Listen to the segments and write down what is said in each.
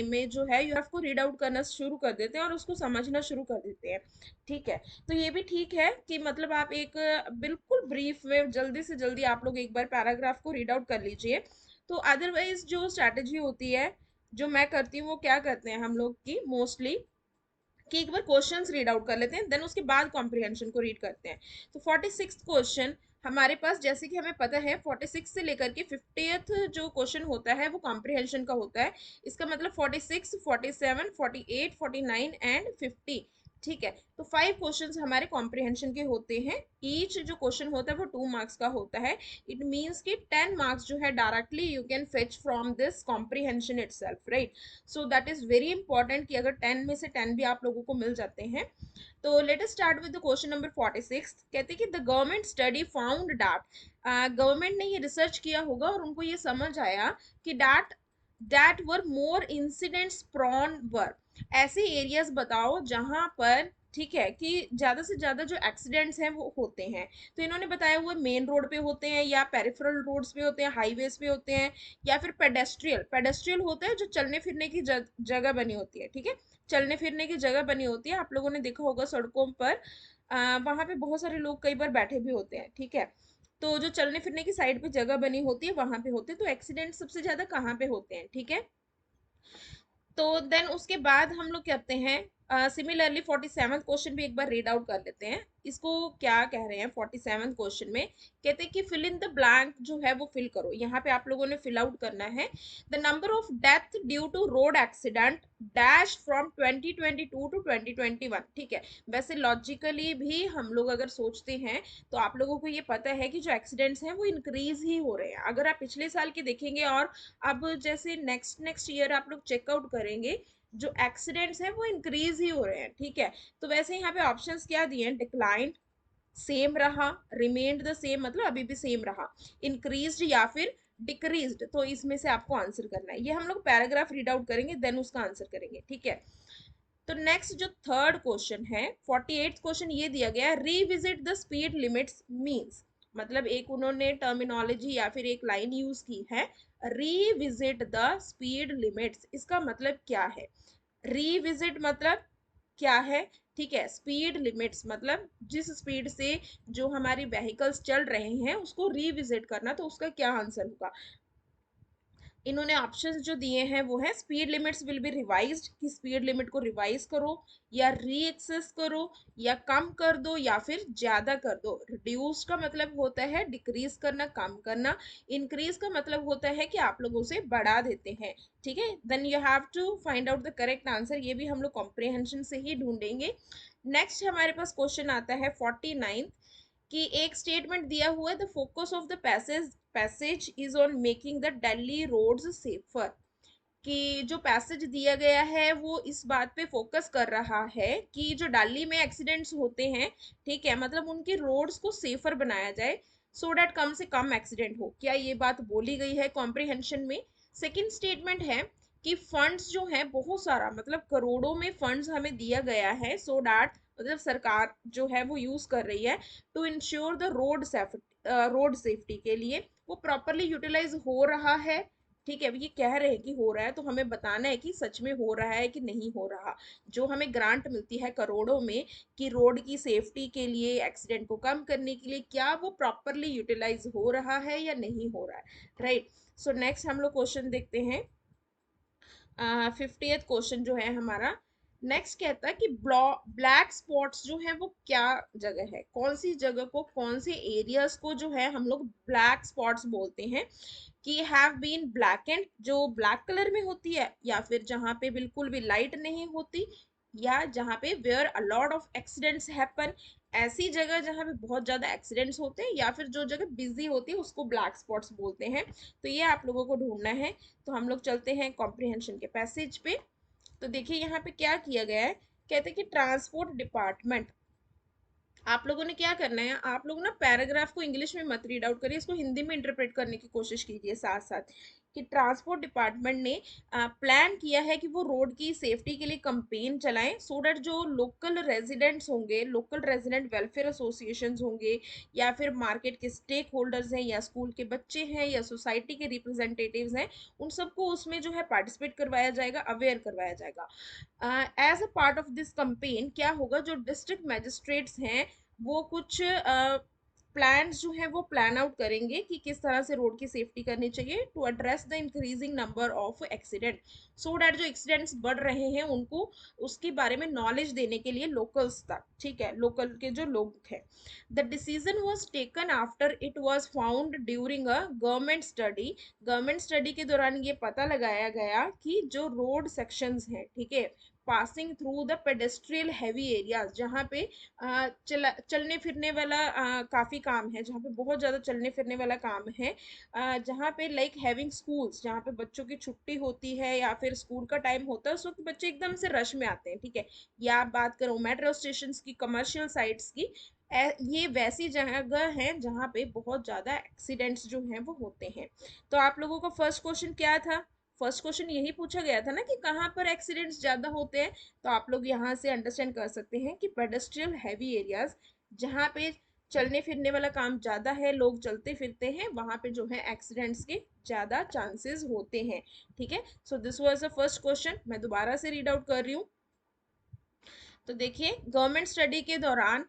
में जो है यूएफ को रीड आउट करना शुरू कर देते हैं और उसको समझना शुरू कर देते हैं। ठीक है, तो ये भी ठीक है कि मतलब आप एक बिल्कुल ब्रीफ में जल्दी से जल्दी आप लोग एक बार पैराग्राफ को रीड आउट कर लीजिए। तो अदरवाइज जो स्ट्रैटेजी होती है जो मैं करती हूँ वो क्या करते हैं हम लोग की मोस्टली कि एक बार क्वेश्चंस रीड आउट कर लेते हैं, देन उसके बाद कॉम्प्रिहेंशन को रीड करते हैं। तो 46th क्वेश्चन हमारे पास, जैसे कि हमें पता है 46 से लेकर के 50th जो क्वेश्चन होता है वो कॉम्प्रिहेंशन का होता है। इसका मतलब 46, 47, 48, 49 एंड 50। ठीक है, तो 5 क्वेश्चंस हमारे कॉम्प्रिहेंशन के होते हैं। ईच जो क्वेश्चन होता है वो 2 मार्क्स का होता है। इट मीन्स कि 10 मार्क्स जो है directly you can fetch from this comprehension itself, right. So that is very important कि अगर 10 में से 10 भी आप लोगों को मिल जाते हैं। तो let us start with the question number 46। कहते हैं कि the government study found that, government ने ये रिसर्च किया होगा और उनको ये समझ आया कि that were more incidents prone were, ऐसे एरियाज बताओ जहां पर, ठीक है, कि ज्यादा से ज्यादा जो एक्सीडेंट्स हैं वो होते हैं। तो इन्होंने बताया हुआ मेन रोड पे होते हैं या पेरिफेरल रोड्स पे होते हैं, हाईवेज पे होते हैं, या फिर पेडेस्ट्रियल, पेडेस्ट्रियल होता है जो चलने फिरने की जगह बनी होती है। ठीक है, चलने फिरने की जगह बनी होती है, आप लोगों ने देखा होगा सड़कों पर वहां पे बहुत सारे लोग कई बार बैठे भी होते हैं। ठीक है, तो जो चलने फिरने की साइड पे जगह बनी होती है वहां पे होते हैं। तो एक्सीडेंट सबसे ज्यादा कहाँ पे होते हैं, ठीक है। तो देन उसके बाद हम लोग कहते हैं सिमिलरली 47th क्वेश्चन भी एक बार रीड आउट कर लेते हैं। इसको क्या कह रहे हैं 47th क्वेश्चन में, कहते हैं कि फिल इन द ब्लैंक जो है वो फिल करो। यहाँ पे आप लोगों ने फिल आउट करना है। The number of death due to road accident dash from 2022 to 2021। ठीक है, वैसे लॉजिकली भी हम लोग अगर सोचते हैं तो आप लोगों को ये पता है कि जो एक्सीडेंट्स हैं वो इंक्रीज ही हो रहे हैं। अगर आप पिछले साल के देखेंगे और अब जैसे नेक्स्ट नेक्स्ट ईयर आप लोग चेकआउट करेंगे, जो एक्सीडेंट्स हैं वो इंक्रीज ही हो रहे हैं। ठीक है, तो वैसे यहाँ पे ऑप्शंस क्या दिए हैं, डिक्लाइन, सेम रहा, रिमेन्ड द सेम मतलब अभी भी सेम रहा, इंक्रीज्ड या फिर डिक्रीज्ड। तो इसमें से आपको आंसर करना है। ये हम लोग पैराग्राफ रीड आउट करेंगे देन उसका आंसर करेंगे। ठीक है, तो नेक्स्ट जो थर्ड क्वेश्चन है 48th क्वेश्चन ये दिया गया है, revisit the speed limits means, मतलब एक उन्होंने टर्मिनोलॉजी या फिर एक लाइन यूज की है, रीविजिट द स्पीड लिमिट्स। इसका मतलब क्या है, रीविजिट मतलब क्या है, ठीक है, स्पीड लिमिट्स मतलब जिस स्पीड से जो हमारी व्हीकल्स चल रहे हैं उसको रीविजिट करना। तो उसका क्या आंसर होगा, इन्होंने ऑप्शंस जो दिए हैं वो है speed limits will be revised, कि स्पीड लिमिट को रिवाइज करो या री एक्सेस करो या कम कर दो या फिर ज्यादा कर दो। रिड्यूस का मतलब होता है डिक्रीज करना, कम करना। इंक्रीज का मतलब होता है कि आप लोग उसे बढ़ा देते हैं। ठीक है, then you have to find out the correct answer. ये भी हम लोग कॉम्प्रिहेंशन से ही ढूंढेंगे। नेक्स्ट हमारे पास क्वेश्चन आता है 49 कि एक स्टेटमेंट दिया हुआ है, the focus of the passage is on making the Delhi roads safer, कि जो पैसेज दिया गया है वो इस बात पे फोकस कर रहा है कि जो दिल्ली में एक्सीडेंट्स होते हैं, ठीक है, मतलब उनकी रोड्स को सेफर बनाया जाए, सो डैट कम से कम एक्सीडेंट हो। क्या ये बात बोली गई है कॉम्प्रिहेंशन में। सेकंड स्टेटमेंट है कि फंड्स जो है बहुत सारा, मतलब करोड़ों में फंड्स हमें दिया गया है, सो डैट मतलब सरकार जो है वो यूज कर रही है to ensure the road safety के लिए, वो प्रॉपरली यूटिलाइज हो रहा है। ठीक है, अब ये कह रहे हैं कि हो रहा है तो हमें बताना है कि सच में हो रहा है कि नहीं हो रहा। जो हमें ग्रांट मिलती है करोड़ों में कि रोड की सेफ्टी के लिए, एक्सीडेंट को कम करने के लिए, क्या वो प्रॉपरली यूटिलाइज हो रहा है या नहीं हो रहा है, राइट। सो नेक्स्ट हम लोग क्वेश्चन देखते हैं। 50th क्वेश्चन जो है हमारा, नेक्स्ट कहता है कि ब्लैक स्पॉट्स जो है वो क्या जगह है, कौन सी जगह को, कौन से एरियाज को जो है हम लोग ब्लैक स्पॉट्स बोलते हैं, कि हैव बीन ब्लैकेंड जो ब्लैक कलर में होती है, या फिर जहां पे बिल्कुल भी लाइट नहीं होती, या जहां पे where a lot of accidents happen, ऐसी जगह जहां पे बहुत ज्यादा एक्सीडेंट्स होते हैं, या फिर जो जगह बिजी होती है उसको ब्लैक स्पॉट्स बोलते हैं। तो ये आप लोगों को ढूंढना है। तो हम लोग चलते हैं कॉम्प्रिहेंशन के पैसेज पे। तो देखिए यहाँ पे क्या किया गया है, कहते हैं कि ट्रांसपोर्ट डिपार्टमेंट, आप लोगों ने क्या करना है, आप लोग ना पैराग्राफ को इंग्लिश में मत रीड आउट करिए, इसको हिंदी में इंटरप्रेट करने की कोशिश कीजिए साथ साथ। कि ट्रांसपोर्ट डिपार्टमेंट ने प्लान किया है कि वो रोड की सेफ्टी के लिए कंपेन चलाएं, सो दैट जो लोकल रेजिडेंट्स होंगे, लोकल रेजिडेंट वेलफेयर एसोसिएशंस होंगे, या फिर मार्केट के स्टेक होल्डर्स हैं, या स्कूल के बच्चे हैं, या सोसाइटी के रिप्रेजेंटेटिव्स हैं, उन सबको उसमें जो है पार्टिसिपेट करवाया जाएगा, अवेयर करवाया जाएगा। As a part of this campaign क्या होगा, जो डिस्ट्रिक्ट मैजिस्ट्रेट्स हैं वो कुछ प्लान्स जो है वो प्लान आउट करेंगे कि किस तरह से रोड की सेफ्टी करनी चाहिए to address the increasing number of accident, so that जो एक्सीडेंट्स बढ़ रहे हैं उनको उसके बारे में नॉलेज देने के लिए लोकल्स तक, ठीक है, लोकल के जो लोग हैं। The decision was taken after it was found during a government study. Government study के दौरान ये पता लगाया गया कि जो रोड सेक्शंस हैं, ठीक है, passing through the pedestrian heavy areas, जहाँ पे चलने फिरने वाला काफी काम है, जहाँ पे बहुत ज्यादा चलने फिरने वाला काम है, जहाँ पे लाइक हैविंग स्कूल्स, जहाँ पे बच्चों की छुट्टी होती है या फिर स्कूल का टाइम होता है, उस वक्त बच्चे एकदम से रश में आते हैं, ठीक है, या आप बात करो मेट्रो स्टेशन की, कमर्शियल साइट्स की, ये वैसी जगह है जहाँ पे बहुत ज्यादा एक्सीडेंट्स जो हैं वो होते हैं। तो आप लोगों का फर्स्ट क्वेश्चन क्या था? फर्स्ट क्वेश्चन यही पूछा गया था ना कि कहाँ पर एक्सीडेंट्स ज्यादा होते हैं। तो आप लोग यहाँ से अंडरस्टैंड कर सकते हैं कि पेडेस्ट्रियल हैवी एरियाज, जहाँ पे चलने फिरने वाला काम ज्यादा है, लोग चलते फिरते हैं, वहां पे जो है एक्सीडेंट्स के ज्यादा चांसेस होते हैं। ठीक है, so this was the first question. मैं दोबारा से रीड आउट कर रही हूँ। तो देखिए, गवर्नमेंट स्टडी के दौरान,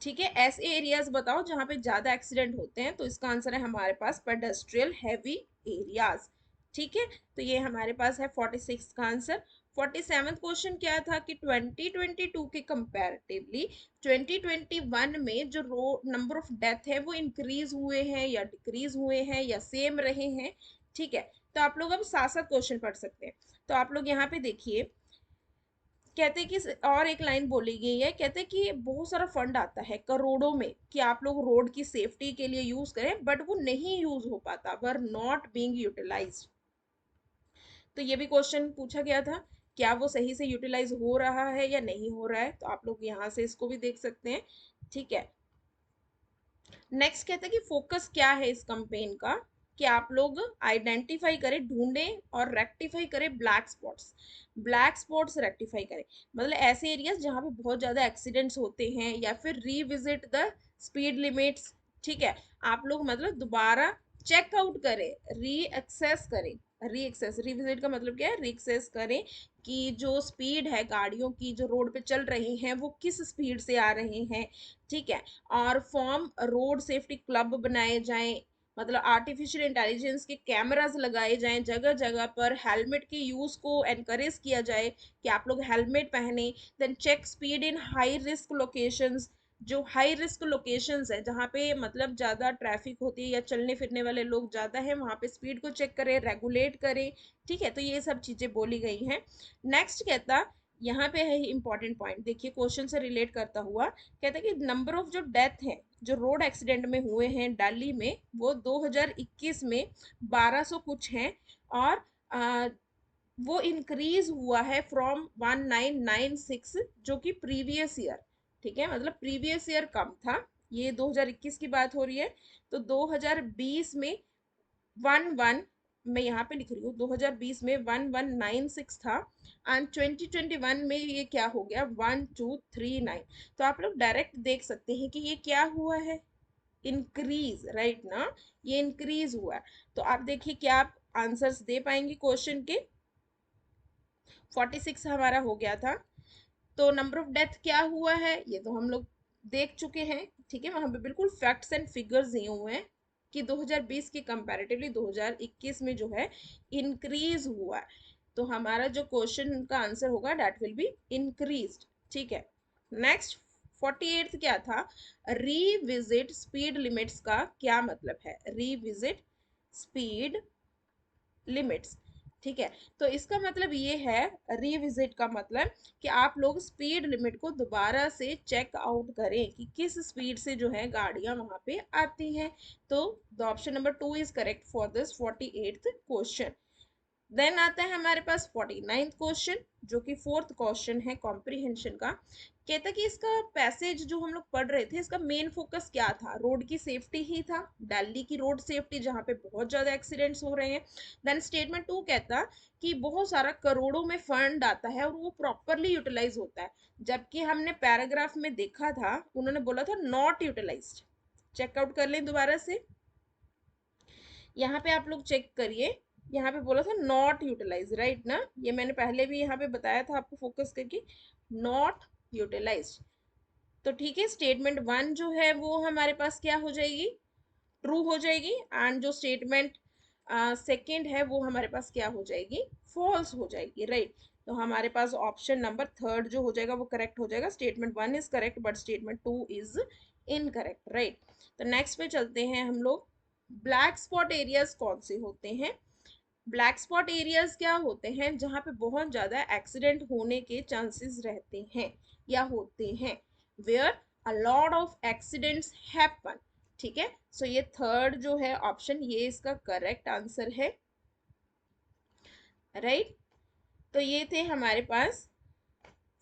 ठीक है, ऐसे एरियाज बताओ जहां पे ज्यादा एक्सीडेंट होते हैं, तो इसका आंसर है हमारे पास पेडेस्ट्रियल हैवी एरियाज। ठीक है, तो ये हमारे पास है 46 का आंसर। 47th क्वेश्चन क्या था कि 2022 के कंपैरेटिवली 2021 में जो नंबर ऑफ डेथ है वो इंक्रीज हुए हैं या डिक्रीज हुए हैं या सेम रहे हैं। ठीक है, तो आप लोग अब साथ साथ क्वेश्चन पढ़ सकते हैं। तो आप लोग यहाँ पे देखिए, कहते हैं कि और एक लाइन बोली गई है, कहते हैं कि बहुत सारा फंड आता है करोड़ों में कि आप लोग रोड की सेफ्टी के लिए यूज करें, बट वो नहीं यूज हो पाता, वर नॉट बीइंग यूटिलाइज्ड। तो ये भी क्वेश्चन पूछा गया था, क्या वो सही से यूटिलाइज हो रहा है या नहीं हो रहा है, तो आप लोग यहाँ से इसको भी देख सकते हैं। ठीक है, नेक्स्ट कहते हैं कि फोकस क्या है इस कंपेन का, कि आप लोग आइडेंटिफाई करें, ढूंढें और रेक्टिफाई करें black spots. Black spots rectify करें मतलब ऐसे एरियाज जहां पे बहुत ज्यादा एक्सीडेंट्स होते हैं, या फिर रीविजिट द स्पीड लिमिट्स। ठीक है, आप लोग मतलब दोबारा चेकआउट करें, री एक्सेस करें। री एक्सेस, रिविजिट का मतलब क्या है, री एक्सेस करें कि जो स्पीड है गाड़ियों की जो रोड पे चल रही हैं वो किस स्पीड से आ रहे हैं। ठीक है, और फॉर्म रोड सेफ्टी क्लब बनाए जाएं, मतलब आर्टिफिशियल इंटेलिजेंस के कैमरास लगाए जाएं जगह जगह पर, हेलमेट के यूज को एनकरेज किया जाए कि आप लोग हेलमेट पहने। Then check speed in high risk locations, जो हाई रिस्क लोकेशंस है जहाँ पे मतलब ज्यादा ट्रैफिक होती है या चलने फिरने वाले लोग ज्यादा हैं, वहां पे स्पीड को चेक करें, रेगुलेट करें। ठीक है, तो ये सब चीजें बोली गई हैं। नेक्स्ट कहता, यहाँ पे है इंपॉर्टेंट पॉइंट, देखिए क्वेश्चन से रिलेट करता हुआ, कहता है कि नंबर ऑफ जो डेथ है जो रोड एक्सीडेंट में हुए हैं दिल्ली में, वो 2021 में 1200 कुछ हैं, और वो इंक्रीज हुआ है फ्रॉम 1996 जो कि प्रीवियस ईयर। ठीक है, मतलब प्रीवियस ईयर कम था, ये 2021 की बात हो रही है। तो 2020 में 11, मैं यहाँ पे लिख रही हूँ, 2020 में 1196 था, एंड 2021 में ये क्या हो गया, 1239। तो आप लोग डायरेक्ट देख सकते हैं कि ये क्या हुआ है, इंक्रीज, राइट ना, ये इंक्रीज हुआ है। तो आप देखिए क्या आप आंसर्स दे पाएंगे क्वेश्चन के। 46 हमारा हो गया था। तो नंबर ऑफ डेथ क्या हुआ है ये तो हम लोग देख चुके हैं। ठीक है, वहां पे बिल्कुल फैक्ट्स एंड फिगर्स दिए हुए हैं कि 2020 के कंपैरेटिवली 2021 में जो है इंक्रीज हुआ है। तो हमारा जो क्वेश्चन का आंसर होगा दैट विल बी इंक्रीज्ड। ठीक है, नेक्स्ट 48th क्या था, रीविजिट स्पीड लिमिट्स का क्या मतलब है, रीविजिट स्पीड लिमिट्स। ठीक है, तो इसका मतलब ये है, रिविजिट का मतलब कि आप लोग स्पीड लिमिट को दोबारा से चेक आउट करें कि किस स्पीड से जो है गाड़ियां वहां पे आती हैं। तो the option number 2 is correct for this 48th question. Then आता है हमारे पास 49th क्वेश्चन, जो कि फोर्थ क्वेश्चन है कॉम्प्रिहेंशन का। कहता कि इसका पैसेज जो हम लोग पढ़ रहे थे, इसका मेन फोकस क्या था? रोड की सेफ्टी ही था, दिल्ली की रोड सेफ्टी जहाँ पे बहुत ज्यादा एक्सीडेंट्स हो रहे हैं। देन स्टेटमेंट टू कहता कि बहुत सारा करोड़ों में फंड आता है और वो प्रॉपरली यूटिलाइज होता है, जबकि हमने पैराग्राफ में देखा था उन्होंने बोला था नॉट यूटिलाइज्ड। चेकआउट कर लें दोबारा से, यहाँ पे आप लोग चेक करिए, यहाँ पे बोला था नॉट यूटिलाइज, राइट ना? ये मैंने पहले भी यहाँ पे बताया था आपको फोकस करके, नॉट यूटिलाइज। तो ठीक है, स्टेटमेंट वन जो है वो हमारे पास क्या हो जाएगी? ट्रू हो जाएगी। एंड जो स्टेटमेंट सेकंड है वो हमारे पास क्या हो जाएगी? फॉल्स हो जाएगी, राइट? तो हमारे पास ऑप्शन नंबर थर्ड जो हो जाएगा वो करेक्ट हो जाएगा। Statement one is correct but statement two is incorrect, right? तो नेक्स्ट पे चलते हैं हम लोग। ब्लैक स्पॉट एरियाज कौन से होते हैं? ब्लैक स्पॉट एरियाज क्या होते हैं? जहां पे बहुत ज्यादा एक्सीडेंट होने के चांसेस रहते हैं या होते हैं, where a lot of accidents happen. ठीक है, सो ये थर्ड जो है ऑप्शन, ये इसका करेक्ट आंसर है, राइट? तो ये थे हमारे पास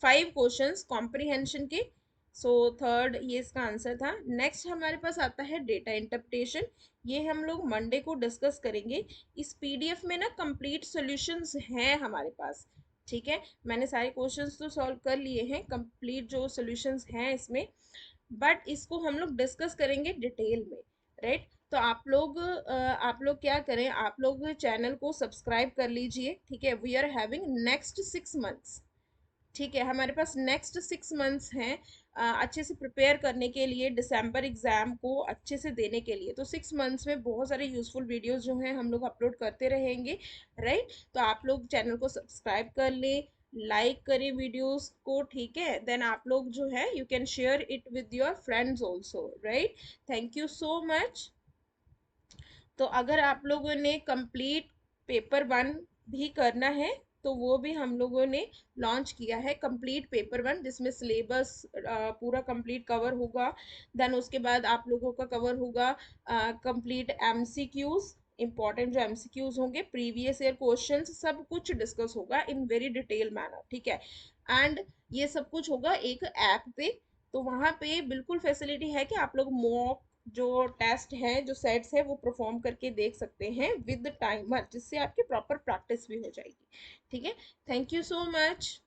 5 क्वेश्चंस कॉम्प्रिहेंशन के। सो थर्ड ये इसका आंसर था। नेक्स्ट हमारे पास आता है डेटा इंटरप्रिटेशन। ये हम लोग मंडे को डिस्कस करेंगे। इस पीडीएफ में ना कंप्लीट सॉल्यूशंस हैं हमारे पास, ठीक है? मैंने सारे क्वेश्चंस तो सॉल्व कर लिए हैं, कंप्लीट जो सॉल्यूशंस हैं इसमें, बट इसको हम लोग डिस्कस करेंगे डिटेल में, राइट? तो आप लोग क्या करें, आप लोग चैनल को सब्सक्राइब कर लीजिए, ठीक है? We are having next 6 months, ठीक है? हमारे पास नेक्स्ट 6 मंथ्स हैं अच्छे से प्रिपेयर करने के लिए, दिसंबर एग्जाम को अच्छे से देने के लिए। तो 6 मंथ्स में बहुत सारे यूजफुल वीडियोस जो हैं हम लोग अपलोड करते रहेंगे, राइट? तो आप लोग चैनल को सब्सक्राइब कर लें, लाइक करें वीडियोस को, ठीक है? देन आप लोग जो है you can share it with your friends also, right? Thank you so much. तो अगर आप लोगों ने कंप्लीट पेपर वन भी करना है तो वो भी हम लोगों ने लॉन्च किया है, कंप्लीट पेपर वन, जिसमें सिलेबस पूरा कंप्लीट कवर होगा। देन उसके बाद आप लोगों का कवर होगा कंप्लीट एमसीक्यूज, इंपॉर्टेंट जो एमसीक्यूज होंगे, प्रीवियस ईयर क्वेश्चंस, सब कुछ डिस्कस होगा इन वेरी डिटेल मैनर, ठीक है? एंड ये सब कुछ होगा एक ऐप पे। तो वहां पे बिल्कुल फैसिलिटी है कि आप लोग मॉक जो टेस्ट है, जो सेट्स है, वो परफॉर्म करके देख सकते हैं विद टाइमर, जिससे आपकी प्रॉपर प्रैक्टिस भी हो जाएगी, ठीक है? Thank you so much.